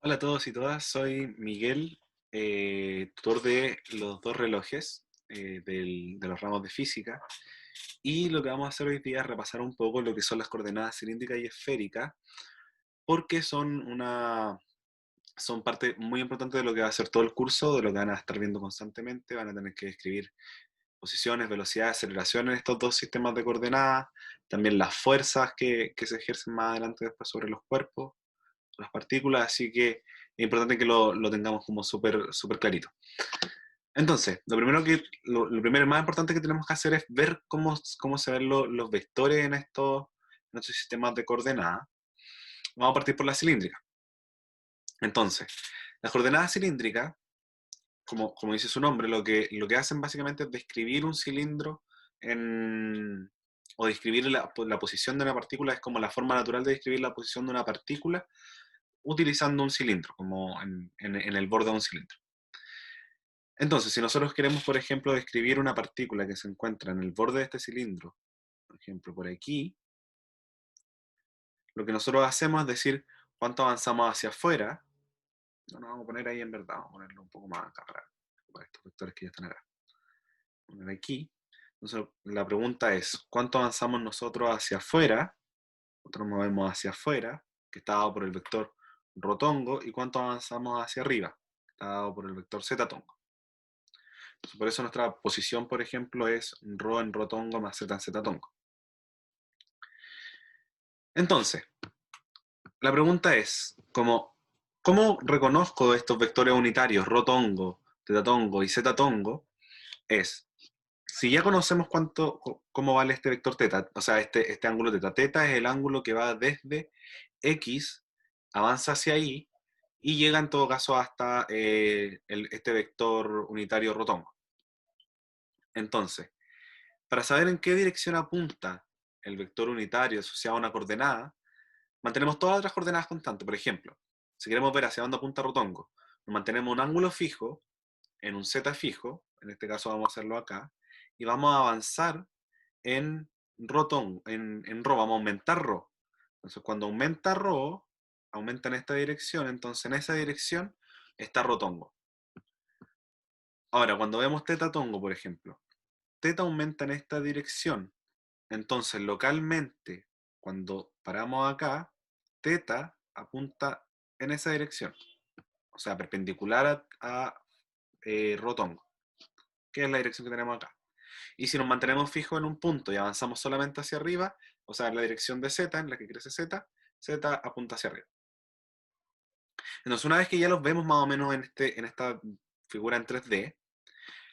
Hola a todos y todas, soy Miguel, tutor de los dos relojes de los ramos de física. Y lo que vamos a hacer hoy día es repasar un poco lo que son las coordenadas cilíndricas y esféricas, porque son parte muy importante de lo que va a ser todo el curso, de lo que van a estar viendo constantemente. Van a tener que describir posiciones, velocidades, aceleraciones en estos dos sistemas de coordenadas, también las fuerzas que se ejercen más adelante después sobre los cuerpos, las partículas, así que es importante que lo tengamos como súper clarito. Entonces, lo primero y más importante que tenemos que hacer es ver cómo se ven los vectores en estos sistemas de coordenadas. Vamos a partir por la cilíndrica. Entonces, las coordenadas cilíndricas, como dice su nombre, lo que hacen básicamente es describir un cilindro en, o describir la posición de una partícula. Es como la forma natural de describir la posición de una partícula utilizando un cilindro, como en el borde de un cilindro. Entonces, si nosotros queremos, por ejemplo, describir una partícula que se encuentra en el borde de este cilindro, por ejemplo, por aquí, lo que nosotros hacemos es decir cuánto avanzamos hacia afuera. No nos vamos a poner ahí en verdad, vamos a ponerlo un poco más acá para estos vectores que ya están acá. Vamos a poner aquí. Entonces, la pregunta es, ¿cuánto avanzamos nosotros hacia afuera? Nosotros movemos hacia afuera, que está dado por el vector rotongo, y cuánto avanzamos hacia arriba, que está dado por el vector ztongo. Por eso nuestra posición, por ejemplo, es ρ en rotongo más z en ztongo. Entonces, la pregunta es, ¿cómo reconozco estos vectores unitarios, rotongo, tetatongo y ztongo? Es, si ya conocemos cómo vale este vector teta, o sea, este ángulo teta. Teta es el ángulo que va desde x, avanza hacia y llega en todo caso hasta este vector unitario rotongo. Entonces, para saber en qué dirección apunta el vector unitario asociado a una coordenada, mantenemos todas las otras coordenadas constantes. Por ejemplo, si queremos ver hacia dónde apunta rotongo, nos mantenemos un ángulo fijo en un z fijo, en este caso vamos a hacerlo acá, y vamos a avanzar en rotongo, en ρ, vamos a aumentar ρ. Entonces, cuando aumenta ρ, aumenta en esta dirección, entonces en esa dirección está rotongo. Ahora, cuando vemos teta tongo, por ejemplo, teta aumenta en esta dirección. Entonces, localmente, cuando paramos acá, teta apunta en esa dirección, o sea, perpendicular a rotongo, que es la dirección que tenemos acá. Y si nos mantenemos fijos en un punto y avanzamos solamente hacia arriba, o sea, en la dirección de z, en la que crece z, z apunta hacia arriba. Entonces, una vez que ya los vemos más o menos en esta figura en 3D,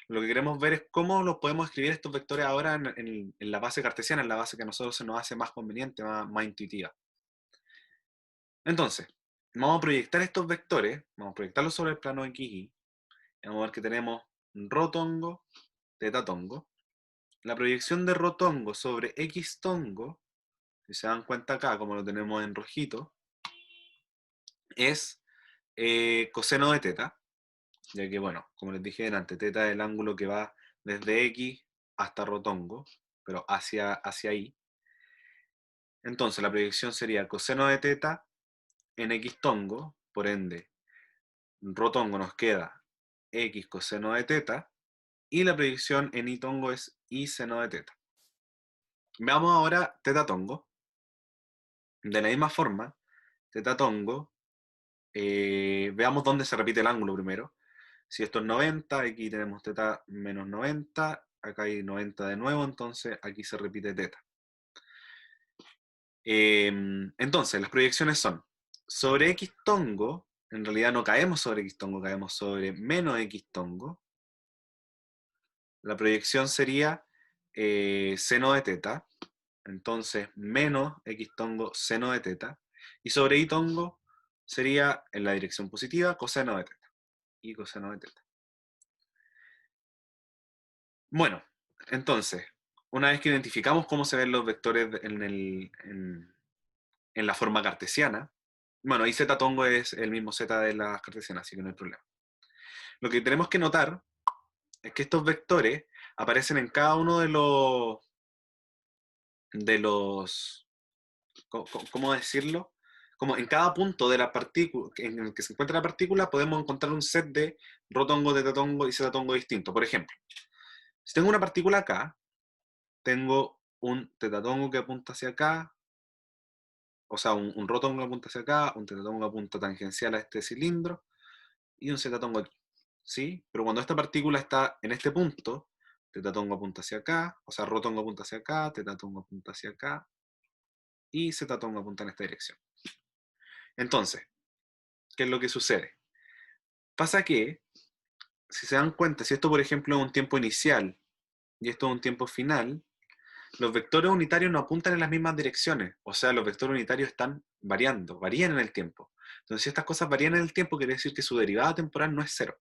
lo que queremos ver es cómo los podemos escribir estos vectores ahora en la base cartesiana, en la base que a nosotros se nos hace más conveniente, más intuitiva. Entonces, vamos a proyectar estos vectores, vamos a proyectarlos sobre el plano XY, y vamos a ver que tenemos rotongo, tetatongo. La proyección de rotongo sobre xtongo, si se dan cuenta acá, como lo tenemos en rojito, es coseno de teta, ya que, bueno, como les dije delante, teta es el ángulo que va desde x hasta rotongo, pero hacia y. Entonces, la proyección sería coseno de teta en xtongo, por ende, rotongo nos queda x coseno de teta, y la proyección en y tongo es y seno de teta. Veamos ahora teta tongo. De la misma forma, teta tongo, veamos dónde se repite el ángulo primero. Si esto es 90, aquí tenemos teta menos 90, acá hay 90 de nuevo, entonces aquí se repite teta. Entonces, las proyecciones son, sobre x tongo, en realidad no caemos sobre x tongo, caemos sobre menos x tongo. La proyección sería seno de teta, entonces menos x tongo seno de teta, y sobre y tongo sería en la dirección positiva coseno de teta, y coseno de teta. Bueno, entonces, una vez que identificamos cómo se ven los vectores en la forma cartesiana, bueno, y z tongo es el mismo z de la cartesiana, así que no hay problema. Lo que tenemos que notar es que estos vectores aparecen en cada uno de los, ¿cómo decirlo? como en cada punto de la partícula, en el que se encuentra la partícula, podemos encontrar un set de rotongo, tetatongo y zetatongo distinto. Por ejemplo, si tengo una partícula acá, tengo un tetatongo que apunta hacia acá, o sea, un rotongo que apunta hacia acá, un tetatongo que apunta tangencial a este cilindro, y un zetatongo aquí. ¿Sí? Pero cuando esta partícula está en este punto, tetatongo apunta hacia acá, o sea, rotongo apunta hacia acá, tetatongo apunta hacia acá, y zetatongo apunta en esta dirección. Entonces, ¿qué es lo que sucede? Pasa que, si se dan cuenta, si esto por ejemplo es un tiempo inicial y esto es un tiempo final, los vectores unitarios no apuntan en las mismas direcciones. O sea, los vectores unitarios están variando, varían en el tiempo. Entonces, si estas cosas varían en el tiempo, quiere decir que su derivada temporal no es cero.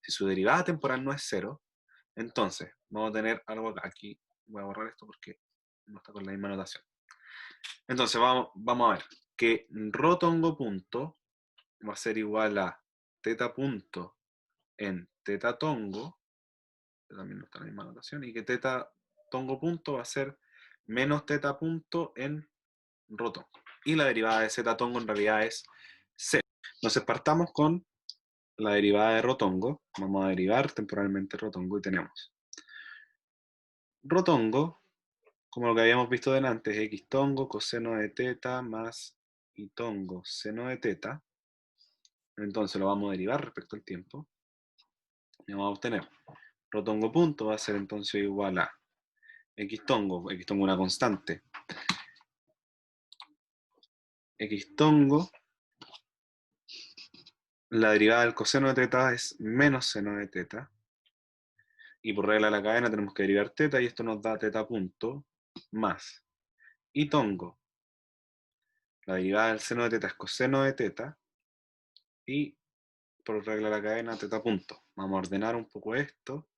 Si su derivada temporal no es cero, entonces vamos a tener algo acá. Aquí voy a borrar esto porque no está con la misma notación. Entonces, vamos a ver que rotongo punto va a ser igual a teta punto en teta tongo, que también no está en la misma notación, y que teta tongo punto va a ser menos teta punto en rotongo. Y la derivada de zeta tongo en realidad es 0. Entonces partamos con la derivada de rotongo. Vamos a derivar temporalmente rotongo y tenemos rotongo, como lo que habíamos visto delante, es x tongo coseno de teta más y tongo seno de teta. Entonces lo vamos a derivar respecto al tiempo. Y vamos a obtener rotongo punto va a ser entonces igual a x tongo una constante, x tongo, la derivada del coseno de teta es menos seno de teta, y por regla de la cadena tenemos que derivar teta, y esto nos da teta punto, más y tongo, la derivada del seno de teta es coseno de teta, y por regla de la cadena teta punto. Vamos a ordenar un poco esto,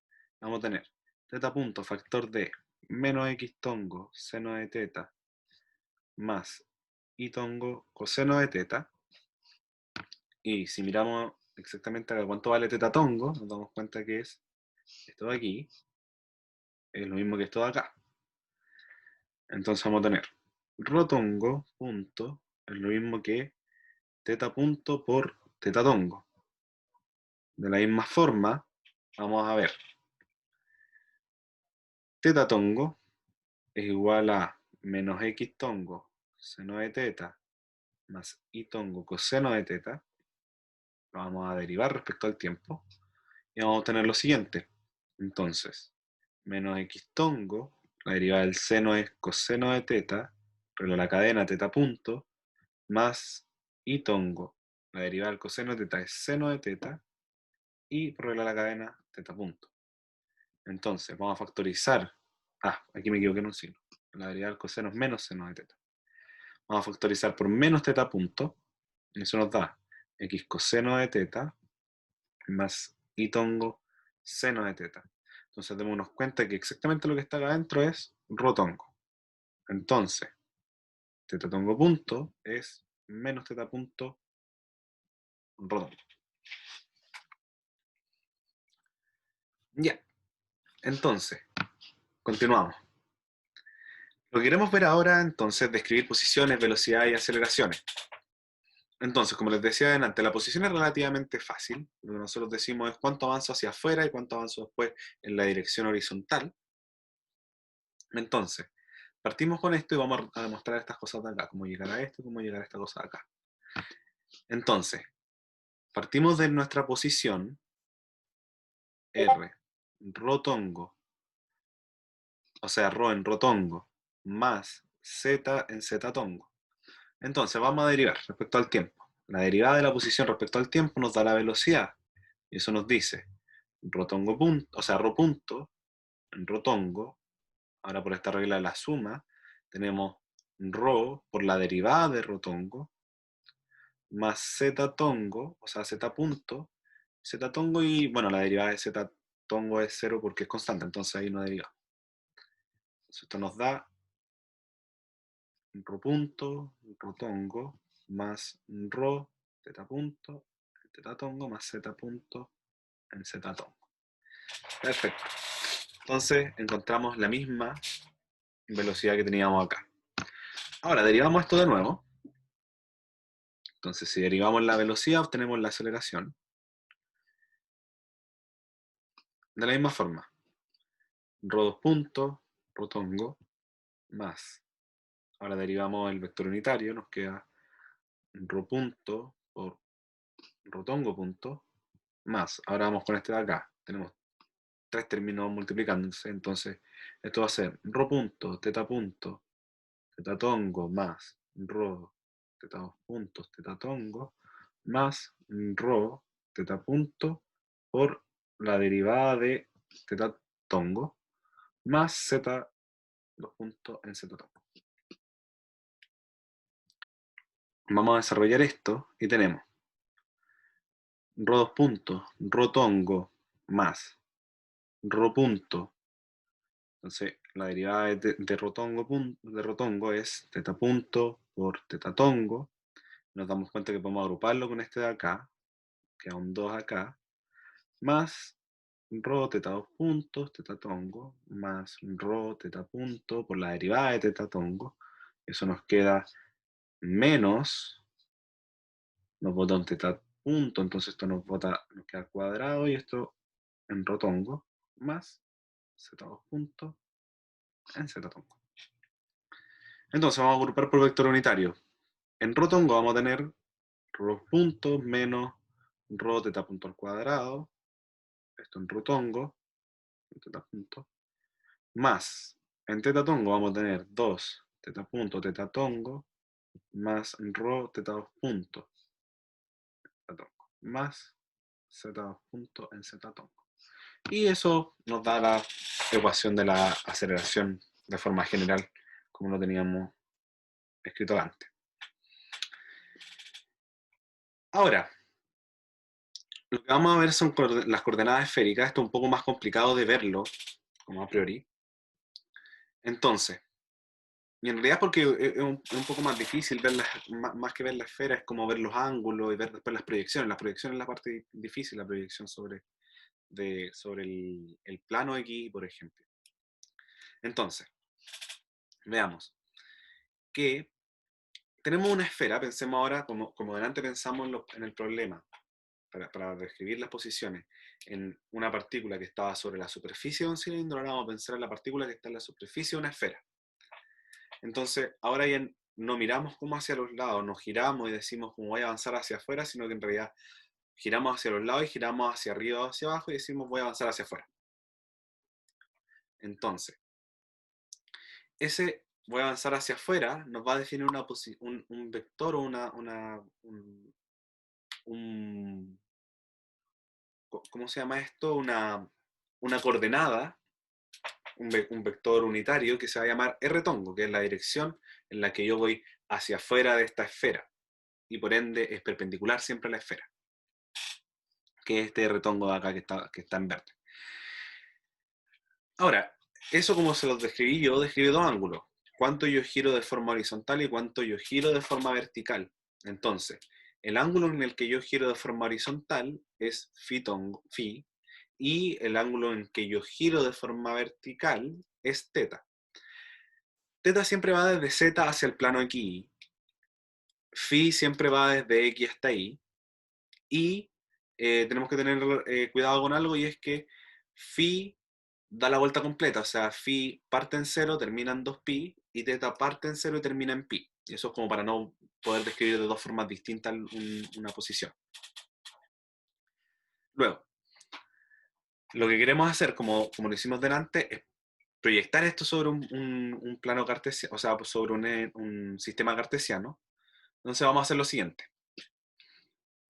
vamos a tener teta punto factor de menos x tongo seno de teta, más y tongo coseno de teta. Y si miramos exactamente a cuánto vale teta tongo, nos damos cuenta que es esto de aquí, es lo mismo que esto de acá. Entonces vamos a tener rotongo punto, es lo mismo que teta punto por teta tongo. De la misma forma, vamos a ver, teta tongo es igual a menos x tongo seno de teta más y tongo coseno de teta. Lo vamos a derivar respecto al tiempo y vamos a obtener lo siguiente. Entonces, menos x tongo, la derivada del seno es coseno de teta, pero la cadena teta punto, más y tongo, la derivada del coseno de teta es seno de teta, y por regla de la cadena teta punto. Entonces, vamos a factorizar, aquí me equivoqué en un signo, la derivada del coseno es menos seno de teta. Vamos a factorizar por menos teta punto, y eso nos da x coseno de teta, más y tongo seno de teta. Entonces démonos cuenta que exactamente lo que está acá adentro es rotongo. Entonces, teta tongo punto es menos teta punto rotongo. Ya, entonces, continuamos. Lo que queremos ver ahora, entonces, es describir posiciones, velocidades y aceleraciones. Entonces, como les decía adelante, la posición es relativamente fácil. Lo que nosotros decimos es cuánto avanzo hacia afuera y cuánto avanzo después en la dirección horizontal. Entonces, partimos con esto y vamos a demostrar estas cosas de acá, cómo llegar a esto y cómo llegar a esta cosa de acá. Entonces, partimos de nuestra posición R, rotongo, o sea, ρ en rotongo, más Z en ztongo. Entonces, vamos a derivar respecto al tiempo. La derivada de la posición respecto al tiempo nos da la velocidad, y eso nos dice rotongo punto, o sea, ρ punto en rotongo. Ahora por esta regla de la suma, tenemos ρ por la derivada de rotongo, más z tongo, o sea, z punto, z tongo y, bueno, la derivada de z tongo es 0 porque es constante, entonces ahí no deriva. Entonces esto nos da ρ punto, rotongo, más ρ, z punto, z tongo, más z punto en z tongo. Perfecto. Entonces encontramos la misma velocidad que teníamos acá. Ahora derivamos esto de nuevo. Entonces, si derivamos la velocidad, obtenemos la aceleración. De la misma forma, rho 2 puntos, rotongo, más. Ahora derivamos el vector unitario, nos queda rho punto por rotongo punto, más. Ahora vamos con este de acá. Tenemos tres términos multiplicándose, entonces esto va a ser rho punto, teta tongo, más rho, teta 2 puntos, teta tongo, más rho, teta punto, por la derivada de teta tongo, más z 2 puntos en z tongo. Vamos a desarrollar esto y tenemos rho 2 puntos, rho tongo, más rho punto. Entonces, la derivada de rotongo es teta punto por teta tongo. Nos damos cuenta que podemos agruparlo con este de acá, queda un 2 acá, más rho teta 2 puntos, teta tongo, más rho teta punto por la derivada de teta tongo. Eso nos queda menos, nos bota un teta punto, entonces esto nos queda al cuadrado y esto en rotongo, más z2 puntos en z tongo. Entonces vamos a agrupar por vector unitario. En rotongo vamos a tener rho puntos menos rho teta punto al cuadrado, esto en rotongo, teta punto, más en teta tongo vamos a tener 2 teta punto teta tongo, más rho teta 2 punto teta tongo, más z2 punto en z tongo. Y eso nos da la ecuación de la aceleración de forma general, como lo teníamos escrito antes. Ahora, lo que vamos a ver son las coordenadas esféricas. Esto es un poco más complicado de verlo, como a priori. Entonces, y en realidad porque es un poco más difícil ver más que ver la esfera, es como ver los ángulos y ver después las proyecciones. La proyección es la parte difícil, la proyección sobre el plano X, por ejemplo. Entonces, veamos que tenemos una esfera, pensemos ahora, como delante pensamos en el problema, para describir las posiciones, en una partícula que estaba sobre la superficie de un cilindro, ahora vamos a pensar en la partícula que está en la superficie de una esfera. Entonces, ahora ya no miramos como hacia los lados, nos giramos y decimos cómo voy a avanzar hacia afuera, sino que en realidad giramos hacia los lados y giramos hacia arriba o hacia abajo y decimos voy a avanzar hacia afuera. Entonces, ese voy a avanzar hacia afuera nos va a definir un vector o ¿cómo se llama esto? Una coordenada, un vector unitario que se va a llamar R-tongo, que es la dirección en la que yo voy hacia afuera de esta esfera. Y por ende es perpendicular siempre a la esfera, que es este R-tongo de acá que está en verde. Ahora, eso como se los describí yo, describe dos ángulos. Cuánto yo giro de forma horizontal y cuánto yo giro de forma vertical. Entonces, el ángulo en el que yo giro de forma horizontal es phi, y el ángulo en que yo giro de forma vertical es teta. Teta siempre va desde z hacia el plano XY. Phi siempre va desde X hasta Y. Y tenemos que tener cuidado con algo, y es que phi da la vuelta completa, o sea, phi parte en 0, termina en 2pi, y teta parte en 0 y termina en pi. Y eso es como para no poder describir de dos formas distintas una posición. Luego, lo que queremos hacer, como lo hicimos delante, es proyectar esto sobre un plano cartesiano, o sea, sobre un sistema cartesiano. Entonces vamos a hacer lo siguiente.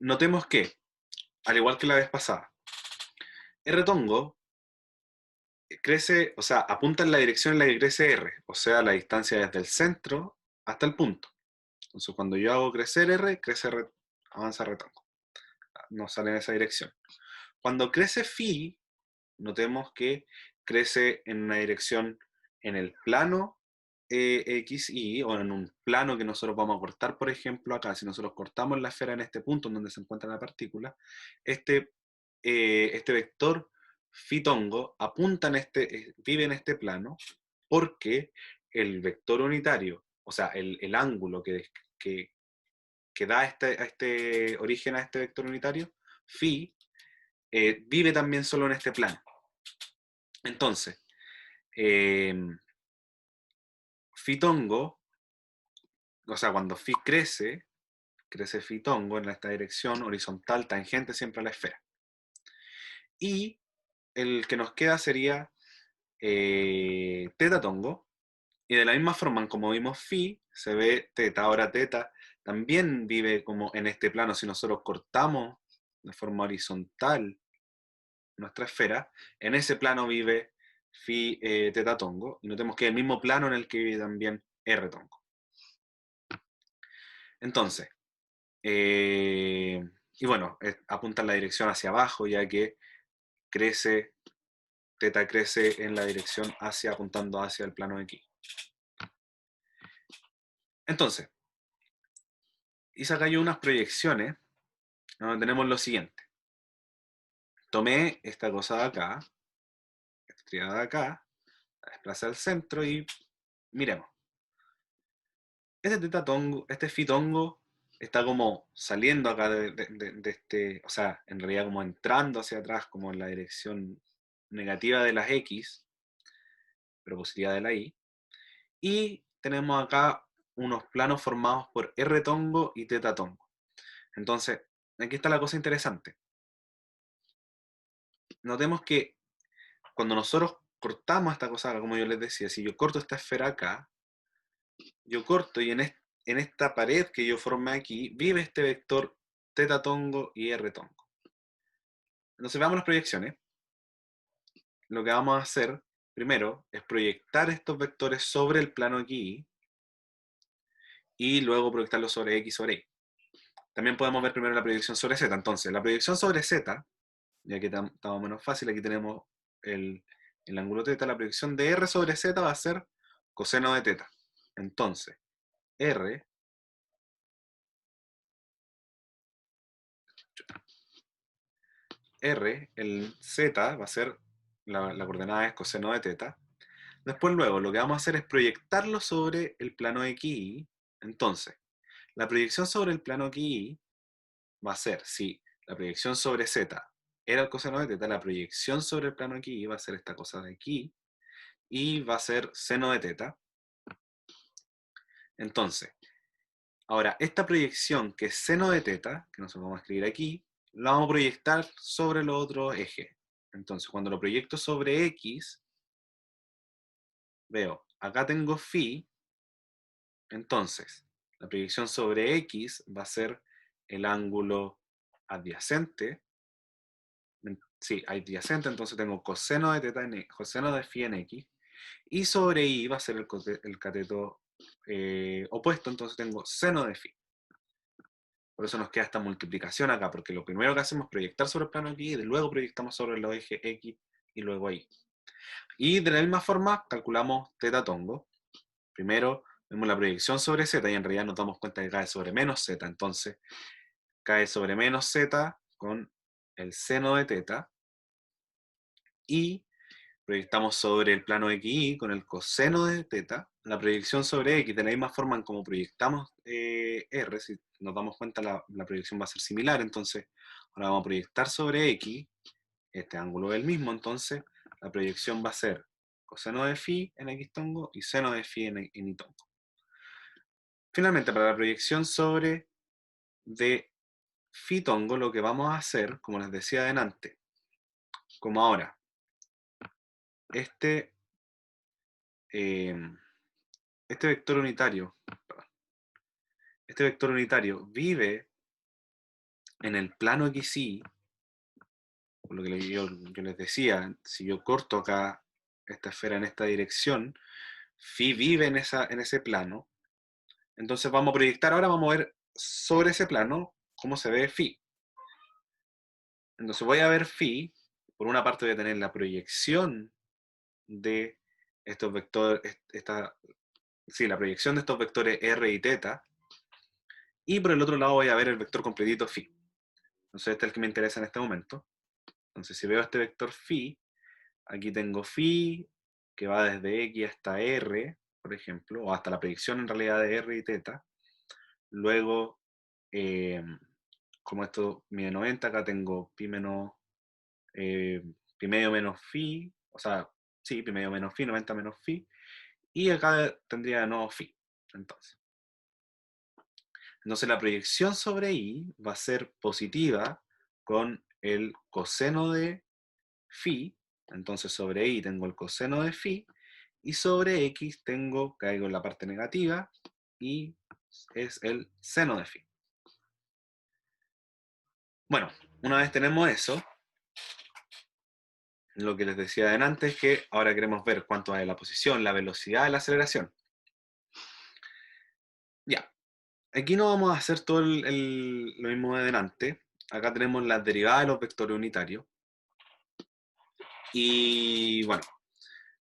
Notemos que, al igual que la vez pasada, R-tongo crece, o sea, apunta en la dirección en la que crece R, o sea, la distancia desde el centro hasta el punto. Entonces, cuando yo hago crecer R, avanza R-tongo. No sale en esa dirección. Cuando crece phi, notemos que crece en una dirección en el plano XY, o en un plano que nosotros vamos a cortar, por ejemplo, acá. Si nosotros cortamos la esfera en este punto en donde se encuentra la partícula, este vector phi-tongo apunta vive en este plano, porque el vector unitario, o sea, el ángulo que que da este origen a este vector unitario, phi, vive también solo en este plano. Entonces, phi tongo, o sea, cuando phi crece phi tongo en esta dirección horizontal tangente siempre a la esfera. Y el que nos queda sería teta tongo. Y de la misma forma, como vimos phi, se ve teta. Ahora teta también vive como en este plano. Si nosotros cortamos de forma horizontal nuestra esfera, en ese plano vive phi teta tongo. Y notemos que es el mismo plano en el que vive también r tongo. Entonces, y bueno, apunta en la dirección hacia abajo, ya que teta crece en la dirección apuntando hacia el plano X. Entonces, hice acá yo unas proyecciones donde tenemos lo siguiente. Tomé esta cosa de acá, esta triada de acá, la desplacé al centro y miremos. Este fitongo está como saliendo acá de este, o sea, en realidad como entrando hacia atrás, como en la dirección negativa de las X, pero positiva de la Y. Y tenemos acá unos planos formados por R tongo y teta tongo. Entonces, aquí está la cosa interesante. Notemos que cuando nosotros cortamos esta cosa, como yo les decía, si yo corto esta esfera acá, yo corto y en esta pared que yo formé aquí, vive este vector teta tongo y R tongo. Entonces veamos las proyecciones. Lo que vamos a hacer primero es proyectar estos vectores sobre el plano aquí y luego proyectarlos sobre X sobre Y. También podemos ver primero la proyección sobre Z. Entonces, la proyección sobre Z, ya que está más o menos fácil, aquí tenemos el ángulo teta, la proyección de R sobre Z va a ser coseno de teta. Entonces, R, el Z va a ser, la coordenada es coseno de teta. Después luego, lo que vamos a hacer es proyectarlo sobre el plano XY. Entonces, la proyección sobre el plano XY va a ser, si la proyección sobre Z era el coseno de teta, la proyección sobre el plano XY va a ser esta cosa de aquí, y va a ser seno de teta. Entonces, ahora, esta proyección que es seno de teta, que nosotros vamos a escribir aquí, la vamos a proyectar sobre el otro eje. Entonces, cuando lo proyecto sobre X, veo, acá tengo phi, entonces, la proyección sobre X va a ser el ángulo adyacente. Sí, adyacente, entonces tengo coseno de teta en coseno de phi en X. Y sobre Y va a ser el cateto opuesto, entonces tengo seno de phi. Por eso nos queda esta multiplicación acá, porque lo primero que hacemos es proyectar sobre el plano X y luego proyectamos sobre el eje X y luego Y. Y de la misma forma calculamos teta tongo. Primero vemos la proyección sobre Z y en realidad nos damos cuenta que cae sobre menos Z, entonces cae sobre menos Z con el seno de teta y proyectamos sobre el plano XY con el coseno de teta. La proyección sobre X, de la misma forma en como proyectamos R, si nos damos cuenta la proyección va a ser similar, entonces ahora vamos a proyectar sobre X, este ángulo es el mismo, entonces la proyección va a ser coseno de phi en X tongo y seno de phi en Y tongo. Finalmente, para la proyección sobre de phi tongo, lo que vamos a hacer, como les decía adelante, como ahora, este eh, este vector unitario, este vector unitario vive en el plano XY, por lo que yo les decía, si yo corto acá esta esfera en esta dirección, phi vive en ese plano, entonces vamos a proyectar ahora, vamos a ver sobre ese plano cómo se ve phi. Entonces voy a ver phi, por una parte voy a tener la proyección de estos vectores, la proyección de estos vectores r y teta, y por el otro lado voy a ver el vector completito phi. Entonces este es el que me interesa en este momento. Entonces si veo este vector phi, aquí tengo phi, que va desde x hasta r, por ejemplo, o hasta la predicción en realidad de r y teta. Luego como esto mide 90, acá tengo pi menos, pi medio menos phi, o sea, sí, pi medio menos phi, 90 menos phi, y acá tendría de nuevo phi. Entonces la proyección sobre i va a ser positiva con el coseno de phi. Entonces sobre i tengo el coseno de phi, y sobre x caigo en la parte negativa, y es el seno de phi. Bueno, una vez tenemos eso, lo que les decía adelante es que ahora queremos ver cuánto hay la posición, la velocidad de la aceleración. Ya, aquí no vamos a hacer todo lo mismo de delante. Acá tenemos las derivadas de los vectores unitarios. Y bueno,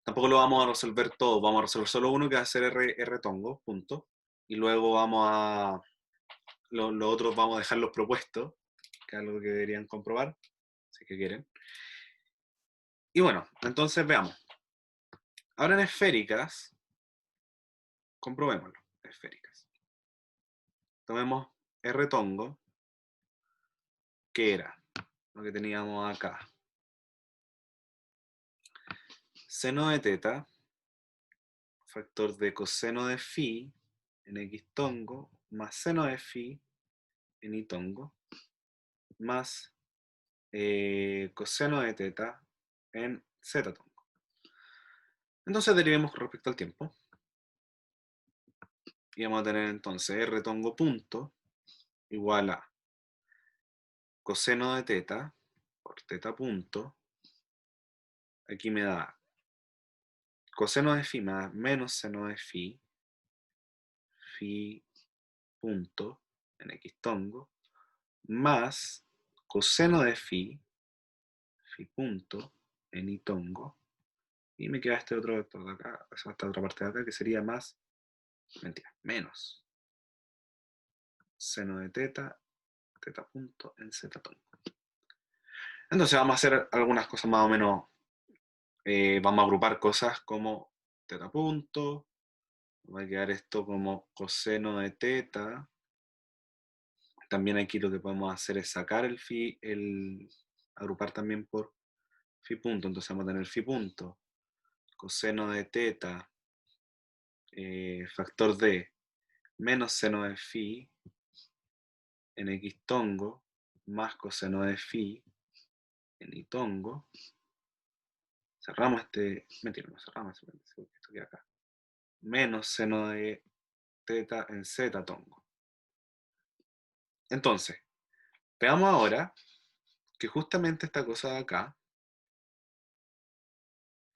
tampoco lo vamos a resolver todo, vamos a resolver solo uno que va a ser R tongo, punto. Y luego vamos a... Los otros vamos a dejarlos propuestos, que es algo que deberían comprobar, si es que quieren. Y bueno, entonces veamos. Ahora en esféricas, comprobémoslo, esféricas. Tomemos R tongo, que era lo que teníamos acá. Seno de teta, factor de coseno de phi en x tongo, más seno de phi en y tongo, más coseno de teta en z tongo. Entonces derivemos con respecto al tiempo. Y vamos a tener entonces r tongo punto igual a coseno de teta por teta punto. Aquí me da coseno de phi más menos seno de phi, phi punto en x tongo, más coseno de phi, phi punto en y tongo, y me queda este otro vector de acá, esta otra parte de acá, que sería más, mentira, menos seno de teta, teta punto en z tongo. Entonces vamos a hacer algunas cosas más o menos, vamos a agrupar cosas como teta punto, va a quedar esto como coseno de teta. También aquí lo que podemos hacer es sacar el phi, agrupar también por phi punto, entonces vamos a tener phi punto, coseno de teta, factor de menos seno de phi en x tongo, más coseno de phi en y tongo. Cerramos mentira, no cerramos esto queda acá. Menos seno de teta en z tongo. Entonces, veamos ahora que justamente esta cosa de acá,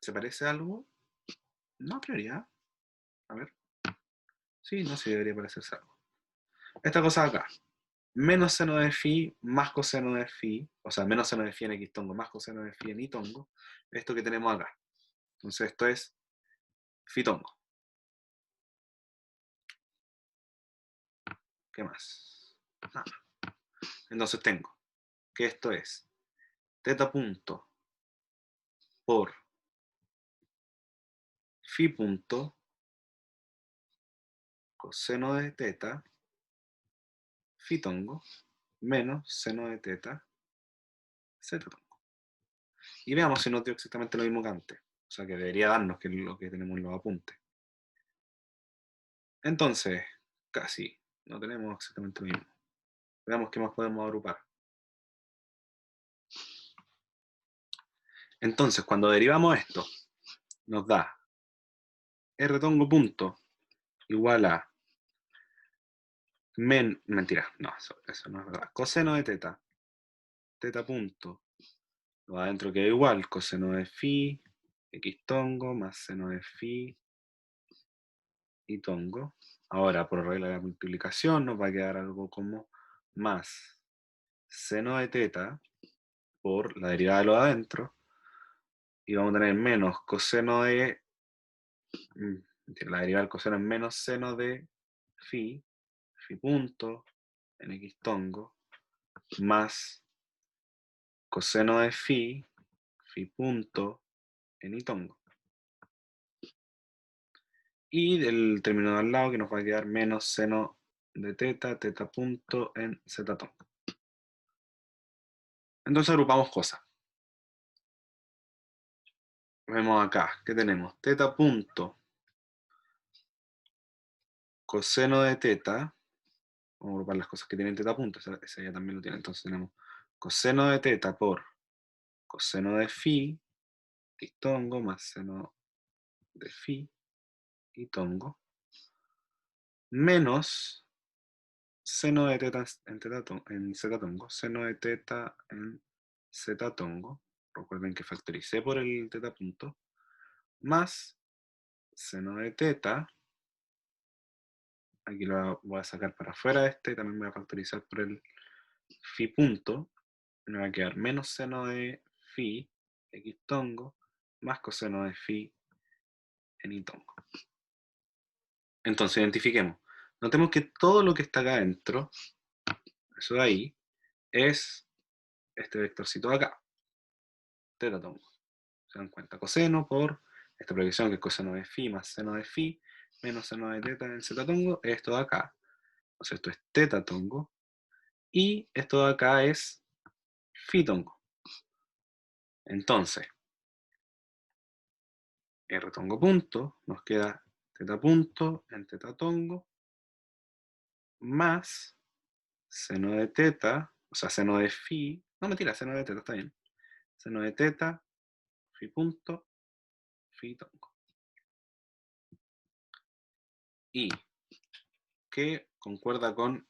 ¿se parece a algo? No, prioridad. A ver. Sí, no, sí debería parecerse algo. Esta cosa de acá, menos seno de phi más coseno de phi, o sea, menos seno de phi en x tongo más coseno de phi en y tongo, esto que tenemos acá. Entonces esto es phi tongo. ¿Qué más? Nada. Entonces tengo que esto es teta punto por phi punto coseno de teta phi tongo menos seno de teta z tongo. Y veamos si nos dio exactamente lo mismo que antes. O sea, que debería darnos que lo que tenemos en los apuntes. Entonces, casi, no tenemos exactamente lo mismo. Veamos qué más podemos agrupar. Entonces, cuando derivamos esto, nos da r tongo punto igual a mentira, no, eso no es verdad. Coseno de teta, teta punto, lo adentro queda igual, coseno de phi, x tongo, más seno de phi y tongo. Ahora, por regla de la multiplicación, nos va a quedar algo como más seno de teta por la derivada de lo de adentro, y vamos a tener menos coseno de, la derivada del coseno es menos seno de phi, phi punto en x tongo, más coseno de phi, phi punto en y tongo. Y del término de al lado que nos va a quedar menos seno de teta, teta punto en z tongo. Entonces agrupamos cosas. Vemos acá, ¿qué tenemos? Teta punto coseno de teta. Vamos a agrupar las cosas que tienen teta punto, esa ya también lo tiene. Entonces tenemos coseno de teta por coseno de phi y tongo más seno de phi y tongo menos seno de teta en z tongo, seno de teta en z tongo. Recuerden que factoricé por el teta punto, más seno de teta, aquí lo voy a sacar para afuera también voy a factorizar por el phi punto, me va a quedar menos seno de phi x tongo, más coseno de phi en y tongo. Entonces identifiquemos. Notemos que todo lo que está acá adentro, eso de ahí, es este vectorcito de acá, teta tongo. Se dan cuenta, coseno por esta proyección que es coseno de phi más seno de phi menos seno de teta en z tongo, es esto de acá. Entonces esto es teta tongo y esto de acá es phi tongo. Entonces, r tongo punto, nos queda teta punto en teta tongo más seno de teta, o sea, seno de phi, no mentira, seno de teta está bien, seno de teta, phi punto, phi tongo. Y que concuerda con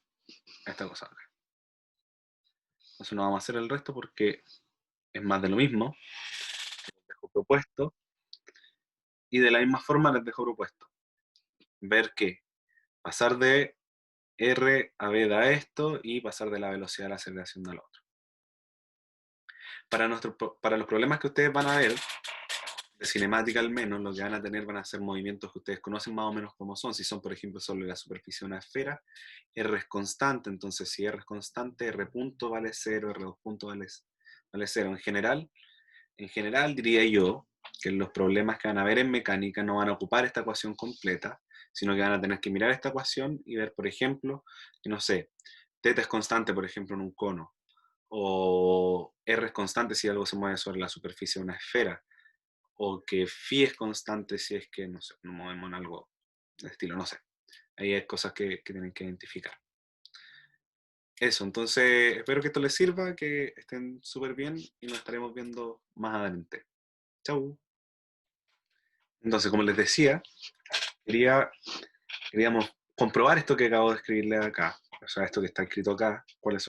esta cosa acá. Entonces no vamos a hacer el resto porque es más de lo mismo. Les dejo propuesto. Y de la misma forma les dejo propuesto. Ver que pasar de R a B da esto y pasar de la velocidad a la aceleración da lo otro. Para los problemas que ustedes van a ver, de cinemática al menos, lo que van a tener van a ser movimientos que ustedes conocen más o menos como son. Si son, por ejemplo, sobre la superficie de una esfera, R es constante, entonces si R es constante, R punto vale 0, R2 punto vale 0. En general diría yo que los problemas que van a ver en mecánica no van a ocupar esta ecuación completa, sino que van a tener que mirar esta ecuación y ver, por ejemplo, que no sé, teta es constante, por ejemplo, en un cono, o R es constante si algo se mueve sobre la superficie de una esfera, o que phi es constante si es que, no sé, nos movemos en algo de estilo, no sé. Ahí hay cosas que tienen que identificar. Eso, entonces espero que esto les sirva, que estén súper bien y nos estaremos viendo más adelante. Chau. Entonces, como les decía, queríamos comprobar esto que acabo de escribirle acá, o sea, esto que está escrito acá, cuáles